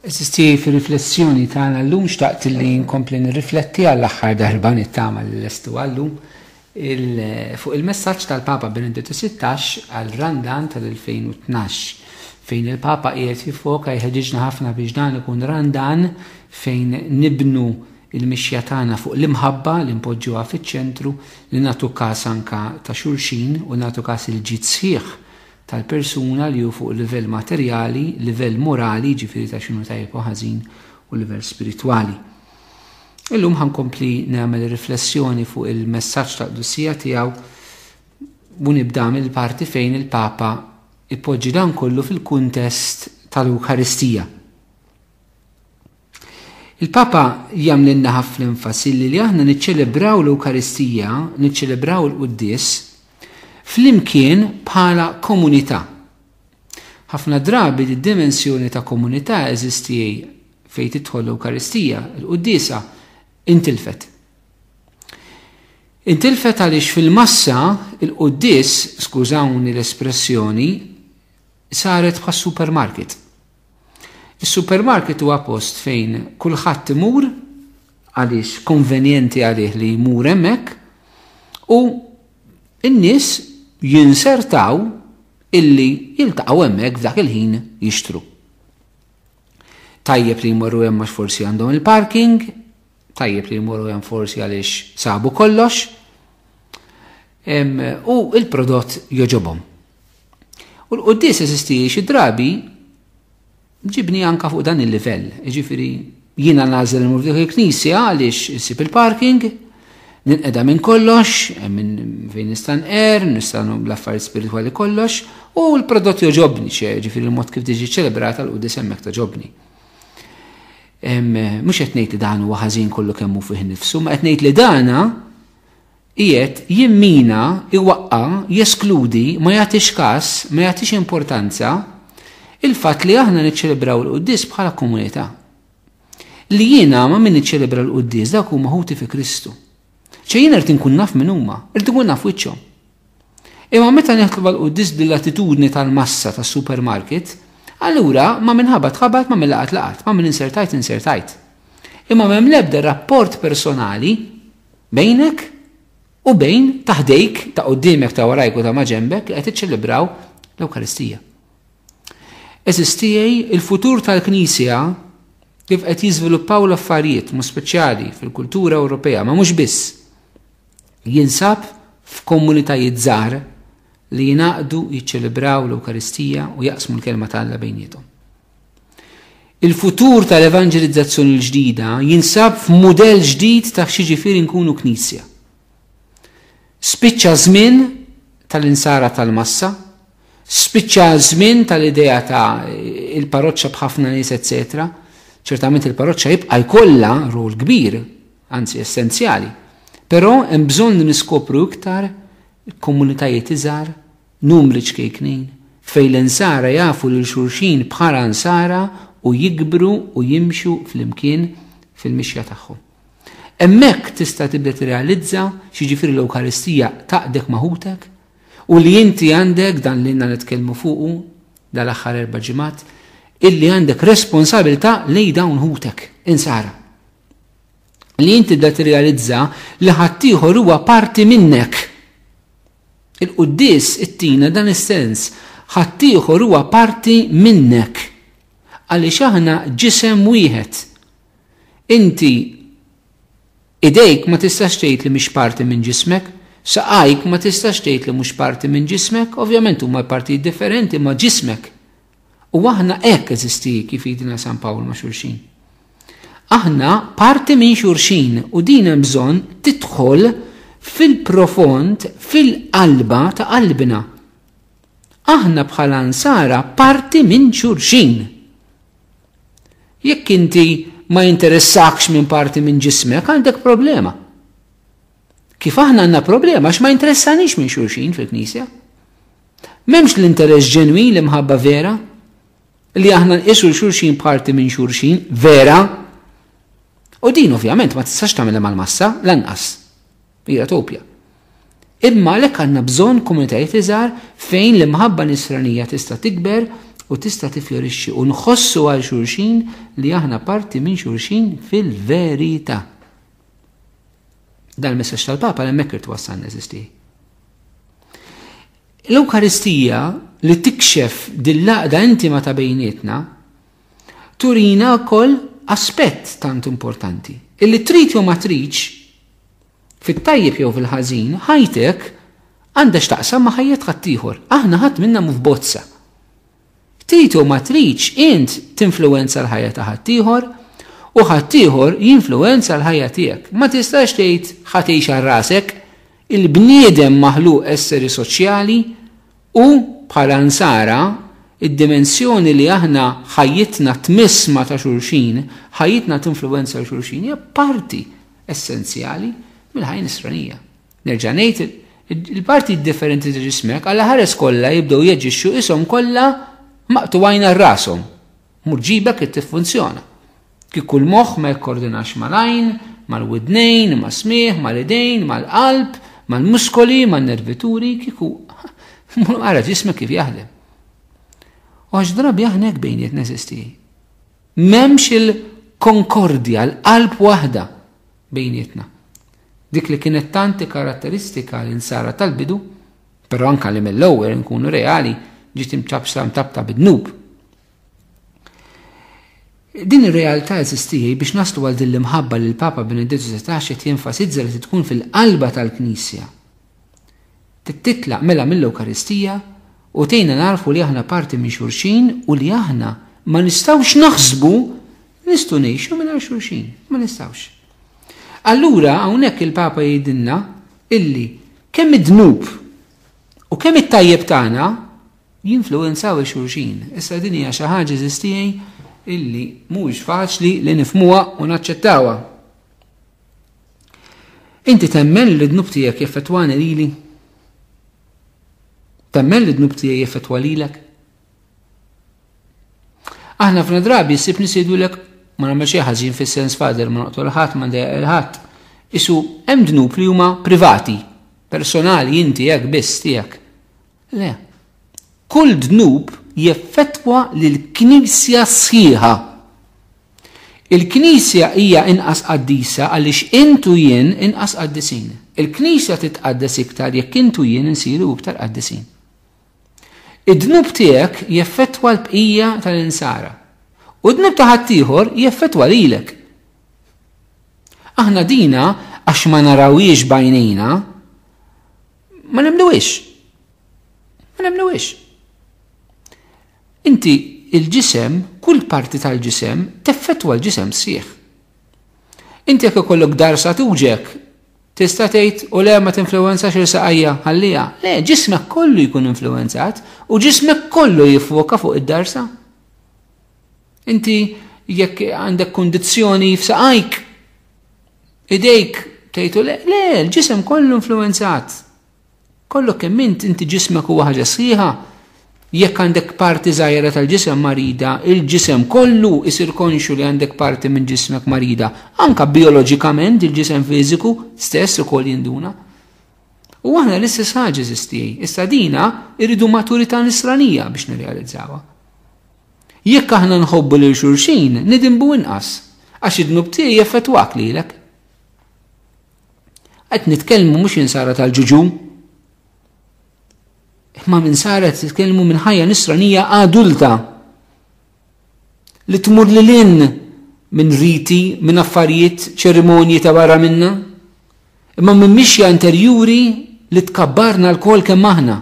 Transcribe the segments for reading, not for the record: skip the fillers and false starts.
Esisti fi riflessjoni tagħna llum xtaqt li nkompli nirrifletti għall-aħħar darba nittama l-lestu għallum fuq il-messaġġ tal-Papa Benedetto XVI għal Randan tal-2012 fejn il-Papa qiegħed jifoka jħeġġiġna ħafna biex dan ikun Randan fejn nibnu il-mixja tagħna fuq l-imħabba li npoġġuha fiċ-ċentru li nagħtu każ anke ta' xulxin u nagħtu każ il-ġid sħiħ tal-persuna li hu fuq livell materjali, livell morali, ġifieri ta' xinu tajjeb u ħażin u livell spiritwali. Illum ħankompli nagħmel riflessjoni fuq il-messaġġ ta' qdussija tiegħu u nibda mill-parti fejn il-Papa ipoġġi dan kollu fil-kuntest tal-Ewkaristija. Il-Papa jagħmlilna ħafna enfasi li aħna niċċelebraw l-Ewkaristija, niċċelebraw il-Qudies flimkien bħala komunità. Ħafna drabi id-dimensjoni ta' komunità eżisti fejn tidħol l-Ewkaristija, il-Qudiesa intilfet. Intilfet għaliex fil-massa il-Qudies, skużawni l-espressjoni, saret bħas supermarket. Is-supermarket huwa post fejn kulħadd imur għaliex konvenjenti għalih li jmur hemmhekk u n-nies jinsertaw illi jiltaqgħu hemmhekk f'dak il-ħin jixtru. Tajjeb li jmorru hemm għax forsi għandhom il-parking, tajjeb li jmorru hemm forsi għaliex sabu kollox, u il-prodott joġobhom. U l-Qudies eżisti xi drabi ġibni anke fuq dan il-livell. Jiġifieri jiena nagħżel imur dik il-knisja għaliex isib il-parking, ninqeda minn kollox, minn fejn nista' nistanu bl-affarijiet spiritwali kollox, u l-prodott joġobni ġifieri l-mod kif tiġi ċelebrata l-Qudies hemmhekk toġobni. Mhux qed ngħid li dan huwa ħażin kollu kemm hu fih nifsu, ma qed ngħid li dana qiegħed jimmina, iwaqqa, jeskludi, ma jagħtix każ, ma jagħtix importanza il-fatt li aħna niċċelebraw l-Qudies bħala komunità. Li jiena ma min niċċelebra l-Qudies dak huma ħuti fi Kristu. ċejjien irid inkun naf minn huma, irid inkun naf wiċċhom. Imma meta neħtlu l-Qudies bil-attitudni tal-massa tas-supermarket, allura ma minħabba tħabbat ma mill-laqat, ma minn insertajt. Imma m'hemm l-ebda rapport personali bejnek u bejn taħdejk ta' quddiemek ta' warajk u ta' ma' ġembek li qed tiċċelebraw l-Ewkaristija. Eżistijej il-futur tal-Knisja kif qed jiżviluppaw l-affarijiet mhux speċjali fil-kultura Ewropea, ma mhux biss, jinsab f'komunitajiet żgħar li jingħaqdu jiċċelebraw l-Ewkaristija u jaqsmu l-kelma tagħna bejniethom. Il-futur tal-evanġelizzazzjoni l-ġdida jinsab f'mudell ġdid ta' x'jiġifieri nkunu Knisja. Spiċċa żmien tal-insara tal-massa, spiċċa żmien tal-idea ta' il-parroċċa b'ħafna nies eċetera. Ċertament il-parroċċa jibqa' jkollha rol kbir, anzi essenzjali, però hemm bżonn niskopru iktar komunitajiet iżgħar, numri ċkejknin, fejn l-insara jafu lil xulxin bħala insara u jikbru u jimxu flimkien fil-mixja tagħhom. Hemmhekk tista' tibda tirrealizza x'jiġifieri l-Ewkaristija taqdek maħutek u li inti għandek dan li għandna nitkellmu fuqu dal-aħħar 4 ġimgħat illi għandek responsabilità lejn dawn ħutek, insara. Li inti da tirrealizza li ħaddieħor huwa parti minnek. Il-Qudies ittina dan is-sens, ħaddieħor huwa parti minnek. Għaliex aħna ġisem wieħed. Inti idejk ma tistax tgħid li mhix parti minn ġismek, saqajk ma tistax tgħid li mhux parti minn ġismek, ovvjament huma partijiet differenti ma' ġismek. U aħna hekk eżisti kif jgħidilna San Pawl ma' xulxin. Aħna parti minn xulxin u din hemm bżonn tidħol fil-profond, fil-qalba ta' qalbna. Aħna bħala nsara parti minn xulxin. Jekk inti ma jinteressakx minn parti minn ġismek, għandek problema. Kif aħna għandna problema għax ma jinteressanix minn xulxin fil-Knisja. M'hemmx l-interess ġenwin li mħabba vera, li aħna nqisu xulxin parti minn xulxin, vera, u din ovvjament ma tistax tagħmilha mal-massa, lanqas. Hija topja. Imma għalhekk għandna bżonn komunitajiet iżgħar fejn l-imħabba nisranija tista' tikber u tista' tifjorixxi u nħossu għal xulxin li aħna parti minn xulxin fil-verità. Dan il-messaġġ tal-Papa l-hemmhekk irid wassalna eżisti. L-Ewkaristija li tikxef dil-laqda intima ta' bejnietna turina wkoll aspett tant importanti. Illi trid jew ma tridx fit-tajjeb jew fil-ħażin ħajtek għandha x'taqsam ma' ħajjed ħaddieħor. Aħna ħadd minnha f'bozza. Trid jew ma tridx int tinfluwenza l-ħajja ta' ħaddieħor u ħaddieħor jinfluwenza l-ħajja tiegħek. Ma tistax tgħid ħatgħix għal rasek, il-bniedem maħluq esseri soċjali u bħala nsara id-dimensjoni li aħna ħajjitna tmissma ta' xulxin, ħajjitna tinfluwenza xulxin hija parti essenzjali mill-ħajja nisranija. Nerġa' ngħid il-parti differenti ta' ġismek alla ħares kollha jibdew jeġixxu ishom kollha maqtuwajna r-rashom. Murġibek qed tiffunzjona. Kif kull moħħ ma jikkoordinax mal-għajn, mal-widnejn, mas-smieħ, mal-idejn, mal-qalb, mal-muskoli, mal-nervituri, kieku ara ġismek kif jaħdem. U għax drabi aħna hekk bejnietna eżisti. M'hemmx il-konkordja, l-qalb waħda bejnietna. Dik li kienet tanti karatteristika l-insara tal-bidu, però anke li mill-ewwel nkunu reali ġiet imtabta bid-dnub. Din ir-realtà eżistijaj biex naslu għal din l-imħabba li l-Papa Benedettu XVI qed jenfasizza li tkun fil-qalba tal-Knisja. Titlaq mela mill-Ewkaristija u tgħinna narfu li aħna parti minn xulxin u li aħna ma nistgħux naħsbu nistgħu ngħixu mingħajr xulxin, ma nistgħux. Allura hawnhekk il-Papa jgħidilna illi kemm id-dnub u kemm it-tajjeb tagħna jinfluwenzaw il-xulxin. Issa din hija xi ħaġa eżistijaj illi mhux faċli li nifhmuha u naċċettawha. Inti temmen li d-dnub tiegħek jaffettwani lili? Temmen li d-dnub tiegħi jaffettwa lilek? Aħna f'na drabi ssib nies jgħidulek ma nagħmel xi ħażin fis-sens fader ma noqtol ħadd ma ndejjaq il-ħadd. Isu hemm dnub li huma privati, personali inti hekk biss tiegħek. Le. Kull dnub jeffettwa lill-Knisja sħiħa. Il-Knisja hija inqas qaddisa għaliex intu jien inqas qaddisin. Il-Knisja titqaddes iktar jekk intu jien insiru iktar qaddisin. Id-dnub tiegħek jeffettwa l-bqija tal-insara. U d-dnub ta' ħaddieħor jeffettwa lilek. Aħna dina għax ma narawiex bajnejna ma nemluwiex. Ma nemluwiex. Inti il-ġisem, kull parti tal-ġisem teffettwa l-ġisem sħiħ. Inti jekk ikollok darsa tuġek, tista' tgħid u le ma tinfluwenzax il-saqajja ħallija. Le, ġismek kollu jkun influwenzat u ġismek kollu jiffoka fuq id-darsa. Inti jekk għandek kondizzjoni f'saqajk, idejk tgħidu le, l-ġisem kollu influwenzat. Kollu kemm inti ġismek huwa ħaġa sħiħa. Jekk għandek parti żgħira tal-ġisem marida, il-ġisem kollu isir konxu li għandek parti minn ġismek marida. Anka bioloġikament il-ġisem fiżiku stess ukoll jinduna. U aħna l-istess ħaġa eżistijaj. Issa dina irridu maturità nisranija biex nirrealizzawha. Jekk aħna nħobbu lil xulxin, nidimbu inqas għax id-dnub tiegħi jaffettwak lilek. Qed nitkellmu mhux insara tal-ġuġu, ma minn saret titkellmu minn ħajja nisranija adulta li tmur lilin minn riti, minn affarijiet, ċerimonji ta' barra minna, imma minn mixja interjuri li tkabbarna l-kol kemm aħna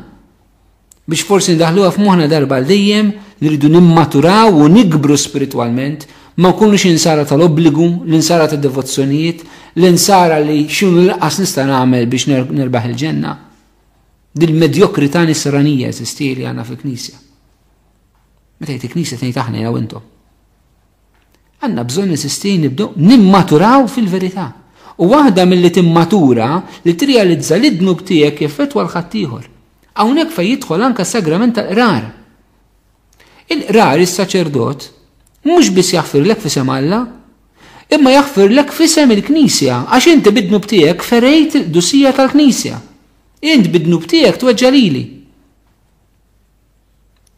biex forsi ndaħluha f'moħħna darba l-dejjem li rridu nimmaturaw u nikbru spiritualment, ma nkunux insara tal-obbligu, l-insara tad-devozzjonijiet, l-insara li x'inhu l-qas nista' nagħmel biex nirbaħ il-ġenna. Dil-medjokrità nisranija eżisti li għandna fil-Knisja. Meta jgħid il-Knisja tgħid aħna jew intom. Għandna bżonn eżisti nibdew nimmaturaw fil-verità. U waħda milli timmatura li tirrealizza li d-dnub tiegħek jaffettwa l-ħadd ieħor. Hawnhekk fejn jidħol anke s-sagrament tal-qrar. Il-qrar is-saċerdot mhux biss jaħfirlek f'isem Alla, imma jaħfirlek f'isem il-Knisja għax inti bid-dnub tiegħek ferejt il-qdussija tal-Knisja. Int bid-dnub tiegħek tweġġa' lili.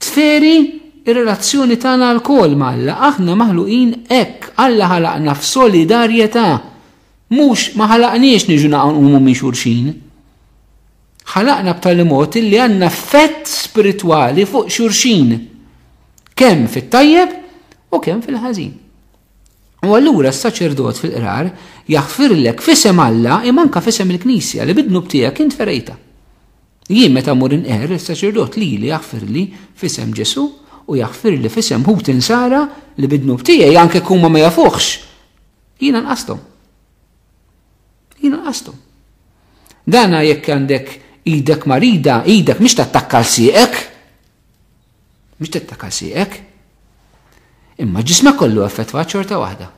Tferi ir-relazzjoni tagħna l-kol Alla, aħna maħluqin hekk, Alla ħalaqna f'solidarjetà. Mhux ma ħalaqniex niġu naqgħu minn xulxin. Ħalaqna b'tali mod li għandna fett spiritwali fuq xulxin, kemm fit-tajjeb u kemm fil-ħażin. U allura s-saċerdot fil-qrar jaħfirlek f'isem Alla imma anke f'isem il-Knisja li bid-dnub tiegħek int ferejta. Jien meta mur inqer is-saċerdot li jaħfirli f'isem Ġesu u jaħfirli f'isem Ħutin Sara li bid-dnub tiegħi anke huma ma jafuhx. Jiena nqasthom. Dana jekk għandek idek marida, idek mhix tattakka l-sieqek. Mhix tattakka l-sieqek. Imma ġismek kollu effettwat xorta waħda.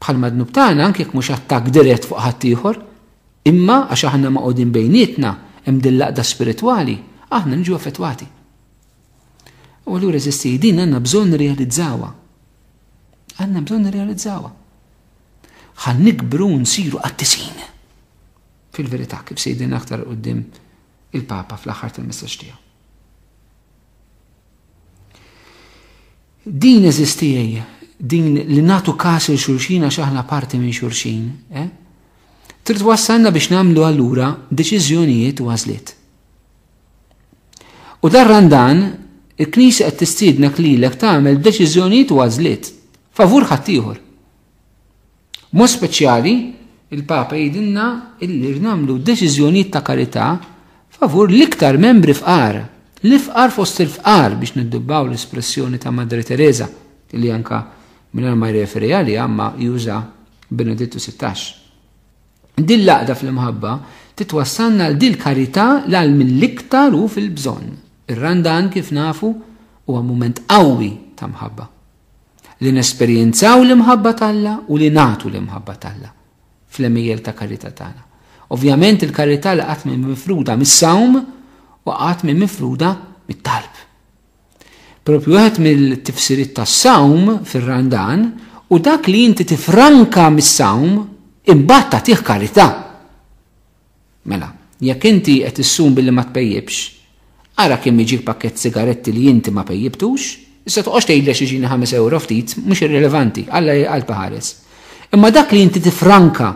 Bħalma d-dnub tagħna anke jekk mhux attakk dirett fuq ħadd ieħor, imma għax aħna maqogħdin bejnietna hemm din laqda spiritwali, aħna niġu effettwati. U allura eżisti din għandna bżonn nirrealizzawha. Għandna bżonn nirrealizzawha. Ħan nikbru nsiru qattisin. Fil-verità kif sejdin aktar quddiem il-Papa fl-aħħar tal-messaġġ tiegħu. Din eżistijaj, din li nagħtu każ il xulxin għax aħna parti minn xulxin, trid wassalna biex nagħmlu allura deċiżjonijiet u għażliet. U dar-Randan il-Knisja qed tistiednek lilek tagħmel deċiżjonijiet u għażliet favur ħadd ieħor. Mod speċjali il-Papa jgħidilna illi nagħmlu deċiżjonijiet ta' karità favur l-iktar membri fqar. L-ifqar fost il-fqar biex niddubbaw l-espressjoni ta' Madre Teresa li anka minn ma jreferi għalija ma juża Benedettu 16. Din laqda fl-imħabba titwassalna l dil karità l mill-iktar u fil-bżonn. Ir-Randan kif nafu huwa mument qawwi ta' mħabba. Li nesperjenzaw l-imħabba talla u li nagħtu l-imħabba talla fl-emijel ta' karità tagħna. Ovvjament il-karità li qatt minn mifruda mis-sawm u qatt minn mifruda mit-talb. Propju wieħed mill-tifsiriet tas-sawm fir-Randan u dak li inti tifranka mis-sawm imbagħad tagħtih karità. Mela, jekk inti qed issum billi ma tpejjibx, ara kemm jiġik pakkett sigaretti li inti ma pejjibtux, issa toqgħodx tgħidlek xiġini 5 euro ftit, mhux irrilevanti, Alla qalb ħares. Imma dak li inti tifranka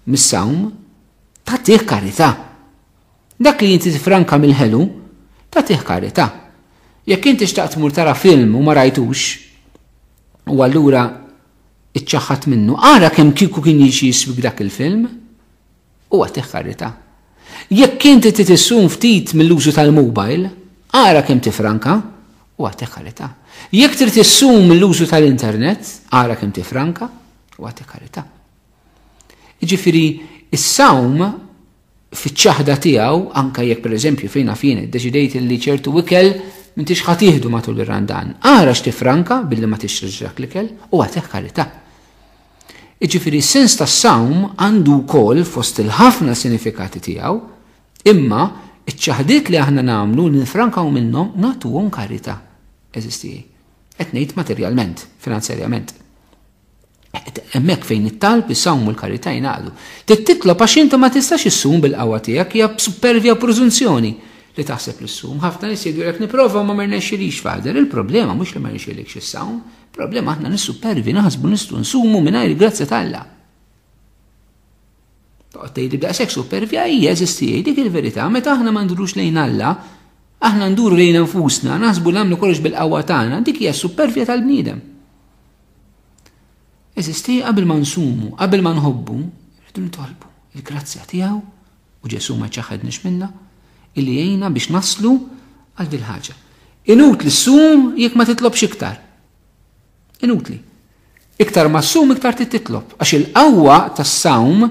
mis-sawm tagħtih karità. Dak li inti tifranka mill-ħelu tagħtih karità. Jekk inti xtaqt tmur tara film u ma rajtux u allura iċċaħħat minnu, ara kemm kieku kien jiġi jiswik dak il-film u għatih karità. Jekk inti titissum ftit mill-użu tal-mobile, ara kemm tifranka u għatih karità. Jekk trid tissum mill-użu tal-internet, ara kemm tifranka u għatih karità. Jiġifieri is-sawm fiċ-ċaħda tiegħu anke jekk pereżempju fejn fien iddeċidejt li ċertu ikel m'intix ħadd jieħdu matul ir-Randan. Ara x'tifranka billi ma tixrix dak l-ikel u għatih karità. Jiġifieri s-sens tas-sawm għandu wkoll fost il-ħafna sinifikati tiegħu, imma iċ-ċaħdiet li aħna nagħmlu nifrankaw minnhom nagħtuhom karità. Eżisti. Qed ngħid materjalment, finanzjarjament. Hemmhekk fejn it-talb is-sawm u l-karità jingħaqdu. Titlob għax inti ma tistax issum bil-qawwa tiegħek hija supervja preżunzjoni li taħseb l-sum. Ħafna nies jgħidulek nipprova ma rnexxilix fader. Il-problema mhux li ma rnexxilekx is-sawm, il-problema aħna nissupervi naħsbu nistgħu nsumu mingħajr il-grazza ta' Toqgħod tgħidli daqshekk supervja hija eżisti dik il-verità meta aħna ma ndurux lejn Alla, aħna nduru lejn nfusna, naħsbu nagħmlu kollox bil-qawwa tagħna, dik hija supervja tal-bniedem. Eżisti qabel ma nsumu, qabel ma nħobbu, rridu nitolbu il-grazzja tiegħu u Ġesu ma ċaħedniex minnha illi jgħinna biex naslu għal dil ħaġa. Inutli ssum jekk ma titlobx iktar. Inutli. Iktar ma ssum iktar titlob għax il-qawwa tas-sawm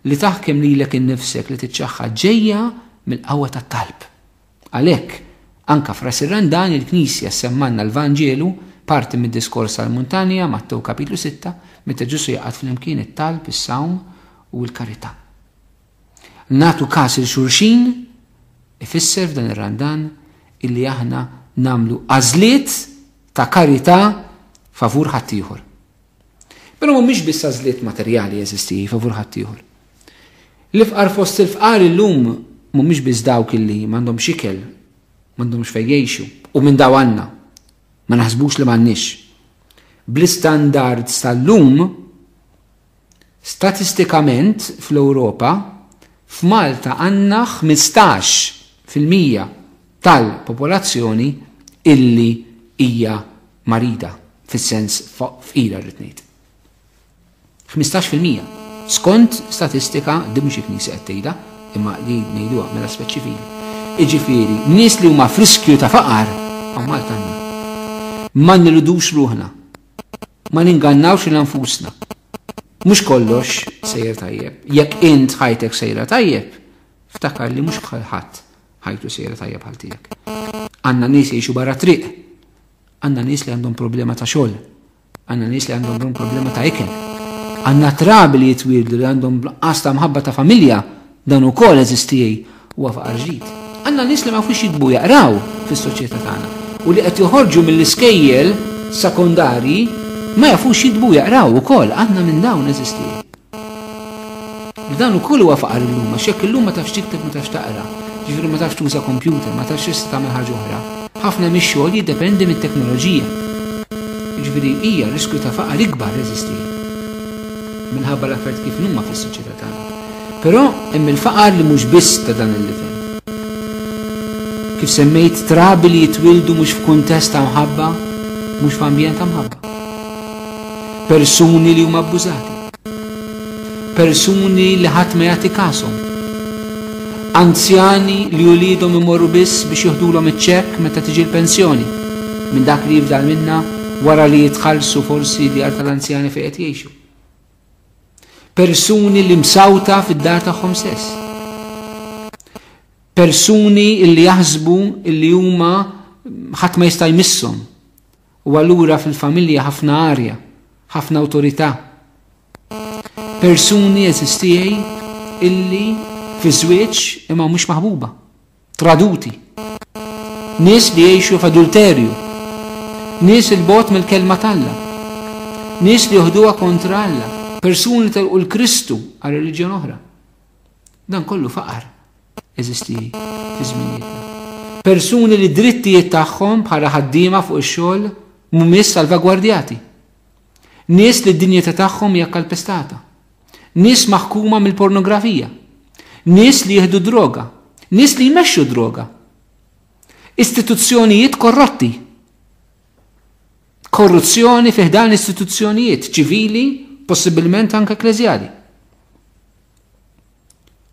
li taħkem lilek innifsek li tiċċaħħad ġejja mill-qawwa tat-talb. Għalhekk anke f'ras ir-Randan il-Knisja semmanna l-Vanġelu parti mid-diskors tal-Muntanja Mattew kapitlu 6 meta Ġesu jaqgħad flimkien it-talb, is-sawm u l-karità. Nagħtu każ il-xulxin ifisser f'dan ir-Randan illi aħna nagħmlu għażliet ta' karità favur ħadd ieħor. Però mhumiex biss għażliet materjali jeżisti favur ħadd ieħor. L-ifqar fost il-fqar illum mhumiex biss dawk illi m'għandhomx ikel, m'għandhomx fejn jgħixu u minn daw għandna. ma naħsbux li m'għandniex. Bl-istandards tal-lum, statistikament fl-Ewropa, f'Malta għandna 15% tal-popolazzjoni illi hija marida, fis-sens f'ira rrid ngħid. 15%. Skont statistika di mhux il-Knisja qed tgħidha, imma li ngħiduha mill-aspett ċivili. Jiġifieri, nies li huma friskju ta' faqar hawn Malta għandna. Ma niludux ruħna. Ma ningannawx il anfusna. Mhux kollox sejjer tajjeb. Jekk int ħajtek sejra tajjeb, ftakar li mhux ħadd ħajtu sejra tajjeb bħal tiegħek. Għandna nies jgħixu barra triq. Għandna nies li għandhom problema ta' xogħol. Għandna nies li għandhom problema ta' ikel. Għandna trabi li jitwildu li għandhom qas ta' mħabba ta' familja, dan ukoll eżistijej huwa faqar ġdid. Għandna nies li ma jafux jitbu jaqraw fis-soċjetà tagħna u li qed joħorġu mill-iskejjel sekondarji ma jafux jitbu jaqraw ukoll, għandna minn dawn eżistijej. Dan ukoll huwa faqar illum, għax jekk illum ma tafx tikteb ma tafx taqra, ġifieri ma tafx tuża kompjuter, ma tafx tista' tagħmel ħaġa oħra. Ħafna mix-xogħol jiddependi mit-teknoloġija. Ġifieri hija riskju ta' faqar ikbar eżistijej. Minħabba l-affarijiet kif huma fis-soċjetà tagħna. Però hemm il-faqar li mhux biss ta' dan il-livell. Kif semmejt trabi li jitwildu mhux f'kuntest ta' mħabba, mhux f'ambjent ta' mħabba. Persuni li huma abbużati. Persuni li ħadd ma jagħti kasom. Anzjani li wliedhom imorru biss biex jieħdulhom iċ-ċekk meta tiġi l-pensjoni minn dak li jifdal minnha wara li jitħallsu forsi li tal-anzjani fejn qed jgħixu. Persuni li msawta fid-dar tagħhom stess. Persuni li jaħsbu li huma ħadd ma jista' jmisshom. U allura fil-familja ħafna arja, ħafna awtorità. Persuni eżistijej illi fi żwieġ imma mhux maħbuba, traduti. Nies li jgħixu f'adulterju. Nies il-bot mill-kelma t'Alla. Nies li joħduha kontra Alla. Persuni li telqu l-Kristu għal reliġjon oħra. Dan kollu faqar eżisti fi żminietna. Persuni li drittijiet tagħhom bħala ħaddiema fuq ix-xogħol mhumiex salvagwardjati. Nies li d-dinjità tagħhom hija kalpestata. Nies maħkuma mill-pornografija. Nies li jieħdu droga. Nies li jmexxu droga. Istituzzjonijiet korrotti. Korruzzjoni fih dan istituzzjonijiet ċivili, possibilment anke ekklesjali.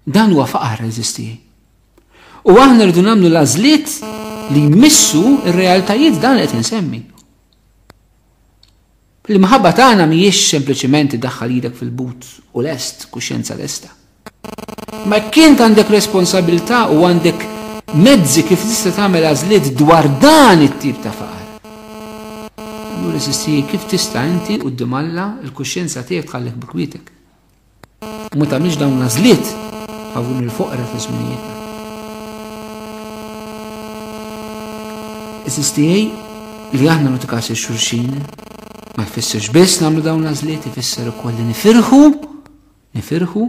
Dan huwa faqar eżisti. U aħna rridu nagħmlu l-għażliet li jmissu r-realtajiet dan qed insemmi. L-imħabba tagħna mhijiex sempliċement iddaħħal idek fil-but u lest, kuxjenza lesta. Ma kien għandek responsabilità u għandek mezzi kif tista' tagħmel għażliet dwar dan it-tip ta' faqar. Allura eżisti kif tista' inti quddiem Alla l-kuxjenza tiegħek tħallek bikwitek. U ma tagħmilx dawn l-għażliet favur il-foqra fi żminietna. Eżisti li aħna nutikax il-xulxin ma jfissirx biss nagħmlu dawn l-għażliet, ifisser ukoll li nifirħu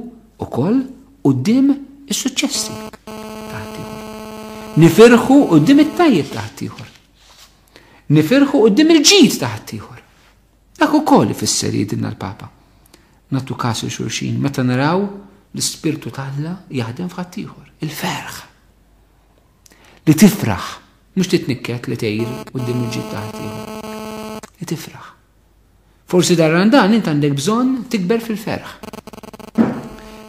ukoll quddiem is-suċċessi ta' ħaddieħor. Nifirħu quddiem it-tajjeb ta' ħaddieħor. Nifirħu quddiem il-ġid ta' ħaddieħor. Dak ukoll ifisser jgħidilna l-Papa. Nagħtu każ il-xulxin meta naraw l-Ispirtu ta' Alla jaħdem f'ħaddieħor. Il-ferħ. Li tifraħ, mhux titnikket li tgħid quddiem il-ġid ta' ħaddieħor. Li tifraħ. Forsi darran dan int għandek bżonn tikber fil-ferħ.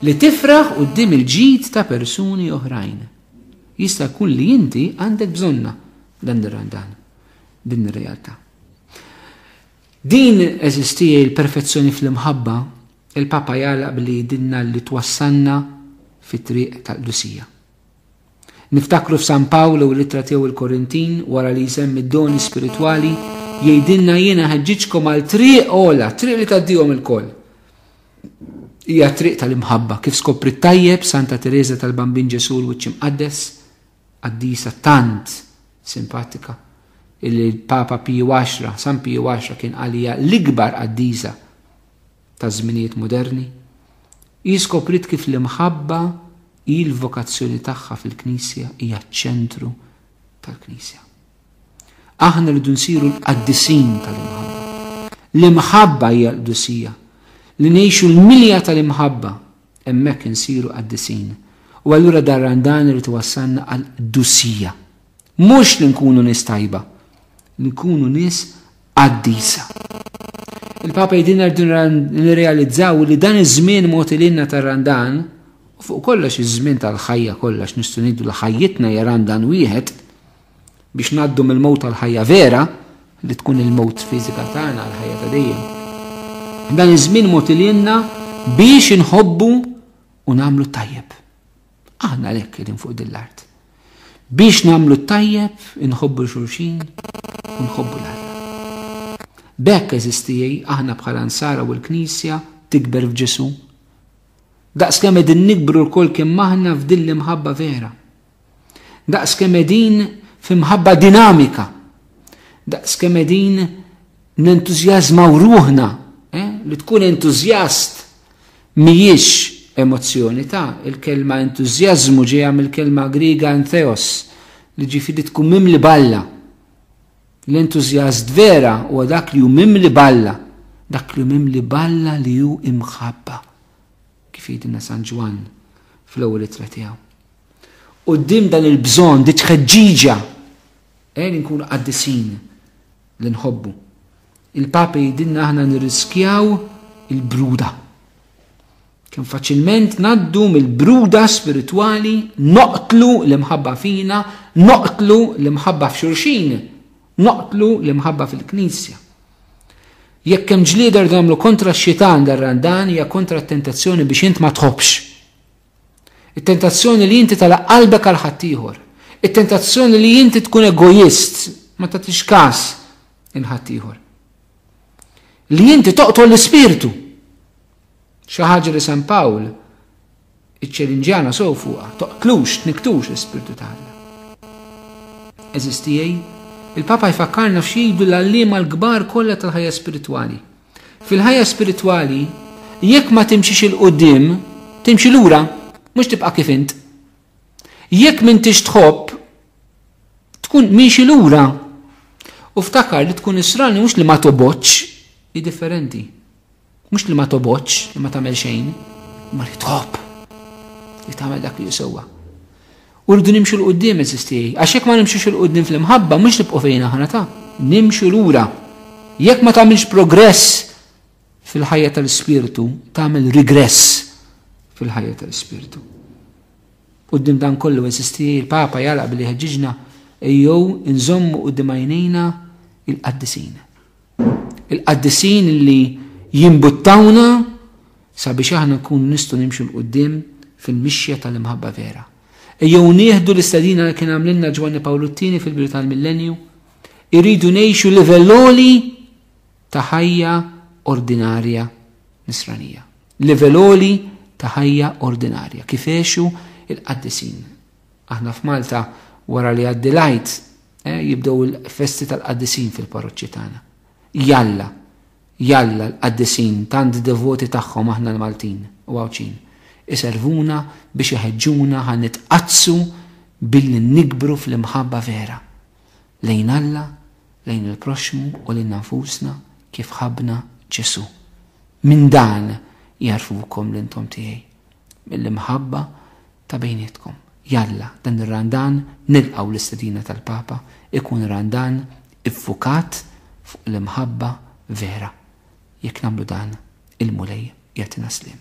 Li tifraħ quddiem il-ġid ta' persuni oħrajn. Jista' jkun li inti għandek bżonna dan dan. Din ir-realtà. Din eżistija l-perfezzjoni fl-imħabba, il-Papa jagħlaq billi jgħidilna li twassalna fit-triq tal-Qdusija. Niftakru f'San Pawlu u l-ittra tiegħu il-Korintin wara li jsemmi d-doni spiritwali jgħidilna jiena ħeġġiġkom għal triq ola, triq li tgħaddihom il-koll. Hija triq tal-imħabba, kif skopri tajjeb Santa Teresa tal-Bambin Ġesu l-Wiċċ Imqaddes, qaddisa tant simpatika, il-Papa Piju X, San Piju X kien għalija l-ikbar qaddisa ta' żminijiet moderni, jiskoprit kif l-imħabba il-vokazzjoni tagħha fil-Knisja hija ċ-ċentru tal-Knisja. Aħna rridu nsiru l-qaddisin tal-imħabba. L-imħabba hija l-qdussija. Li ngħixu l-milja tal-imħabba hemmhekk insiru qaddisin. U allura dar Randan irid iwassalna għall-qdussija. Mhux li nkunu nies tajba, li nkunu nies qaddisa. Il-Papa jidina nirrealizzaw li dan iż-żmien motililna tar-Randan, u fuq kollox iż-żmien tal-ħajja kollha nistgħu ngħidu li ħajjitna hija Randan wieħed biex ngħaddu mill-mowt tal-ħajja vera li tkun il-mowt fiżika tagħna għall-ħajja ta' dejjem. Dan iż-żmien motililna biex inħobbu u nagħmlu tajjeb. Aħna lek qegħdin fuq din l-art. Biex nagħmlu tajjeb inħobbu xulxin u nħobbu l-Alla. Bekk eżistijej aħna bħala Nsara u l-Knisja tikber f'Ġesu. Daqskemm qegħdin nikbru l-kol kemm aħna f'din l-imħabba vera. Daqskemm qegħdin f'imħabba dinamika. Daqskemm qegħdin nentużjażmaw ruħna, li tkun entużjast mhijiex emozzjoni il-kelma entużjażmu ġejja mill-kelma Griega entheos li ġifieri tkun mimli balla. L-entużjast vera huwa dak li hu mimli balla, dak li hu mimli balla li hu imħabba. Kif jgħidilna San Ġwan fl-ewwel ittra tiegħu. Quddiem dan il-bżonn di tħeġġiġa li nkunu qaddisin li nħobbu. Il-Papa jgħidilna aħna nirriskjaw il-bruda. Kemm faċilment ngħaddu mill-bruda spiritwali noqtlu l-imħabba fina, noqtlu l-imħabba f'xulxin, noqtlu l-imħabba fil-Knisja. Jekk hemm ġlieda nagħmlu kontra x-xitan dar-Randan hija kontra t-tentazzjoni biex int ma tħobbx. It-tentazzjoni li inti tagħlaq qalbek għal ħaddieħor. It-tentazzjoni li inti tkun egoist, ma tagħtix każ il-ħaddieħor. Li inti toqtol l-ispirtu. Xi ħaġa li San Pawl iċ-ċelinġjana sew fuqha, toqtlux, tniktux l-ispirtu tagħna. Eżistijej, il-Papa jfakkarna f'xi jgħidu l-għalliema l-kbar kollha tal-ħajja spiritwali. Fil-ħajja spiritwali, jekk ma timxix il-qudiem, timxi lura, mhux tibqa' kif int. Jekk m'intix tħobb, tkun miexi lura. U ftakar li tkun israni mhux li ma toboċ, hi differenti. Mhux li ma toboċ, li ma tagħmel xejn, ma li tħobb. Li tagħmel dak li jisewwa. U rridu nimxu l-qudiem eżistijej. Għax jekk ma nimxux il-qudiem fl-imħabba mhux nibqgħu fejn aħna nimxu lura. Jekk ma tagħmilx progress fil-ħajja tal-ispirtu, tagħmel regress fil-ħajja tal-ispirtu. Quddiem dan kollu eżistijej il-Papa jalaq billi ħeġġiġna ejjew inżommu quddiem għajnejna il-qaddisin. Il-qaddisin li jimbuttawna sabiex aħna nkunu nistgħu nimxu l-qudiem fil-mixja tal-imħabba vera. Ejjew nieħdu l-istadina li kien għamlilna Ġwanni Pawlu T fil-bidu tal-millenju, iridu ngħixu livelloli ta' ħajja ordinarja nisranija. Livelloli ta' ħajja ordinarja. Kif għexu il-qaddisin. Aħna f'Malta wara li għaddi lajt jibdew il-festi tal-qaddisin fil-parroċċi tagħna. Jalla l-qaddisin tant devoti tagħhom aħna l-Maltin u għawċin. Iservuna biex iħeġġuna ħan nitqazzu billi nikbru fl-imħabba vera. Lejn Alla, lejn il-proxmu u lejn nfusna kif ħabna Ġesu. Min dan jarfukom l-intom tiegħi. Mill-imħabba ta' bejnietkom. Jalla, dan ir-Randan nilqgħu l-istedina tal-Papa ikun Randan iffukat fuq l-imħabba vera. Jekk nagħmlu dan, il-Mulej jagħtina slim.